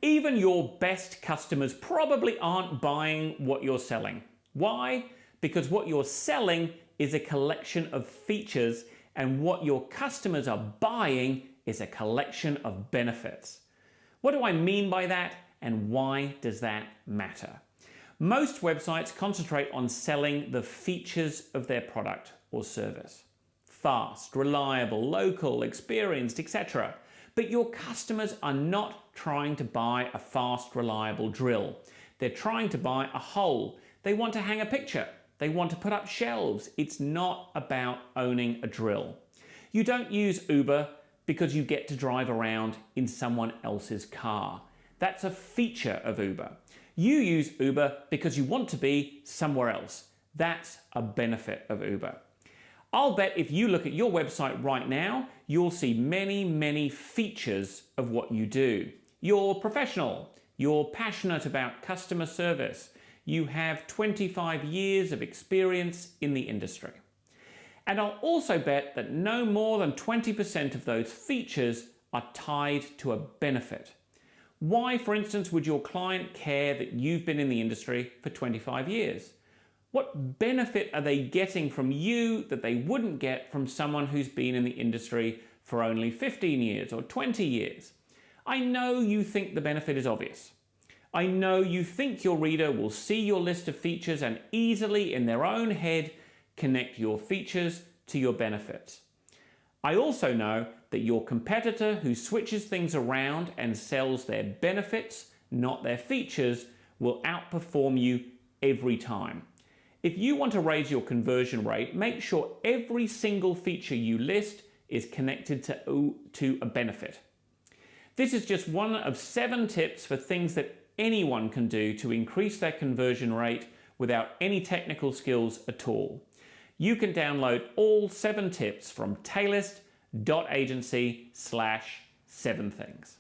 Even your best customers probably aren't buying what you're selling. Why? Because what you're selling is a collection of features, and what your customers are buying is a collection of benefits. What do I mean by that, and why does that matter? Most websites concentrate on selling the features of their product or service. Fast, reliable, local, experienced, etc. But your customers are not trying to buy a fast, reliable drill. They're trying to buy a hole. They want to hang a picture. They want to put up shelves. It's not about owning a drill. You don't use Uber because you get to drive around in someone else's car. That's a feature of Uber. You use Uber because you want to be somewhere else. That's a benefit of Uber. I'll bet if you look at your website right now, you'll see many features of what you do. You're professional. You're passionate about customer service. You have 25 years of experience in the industry. And I'll also bet that no more than 20% of those features are tied to a benefit. Why, for instance, would your client care that you've been in the industry for 25 years? What benefit are they getting from you that they wouldn't get from someone who's been in the industry for only 15 years or 20 years? I know you think the benefit is obvious. I know you think your reader will see your list of features and easily in their own head connect your features to your benefits. I also know that your competitor who switches things around and sells their benefits, not their features, will outperform you every time. If you want to raise your conversion rate, make sure every single feature you list is connected to a benefit. This is just one of 7 tips for things that anyone can do to increase their conversion rate without any technical skills at all. You can download all 7 tips from tailist.agency/7things.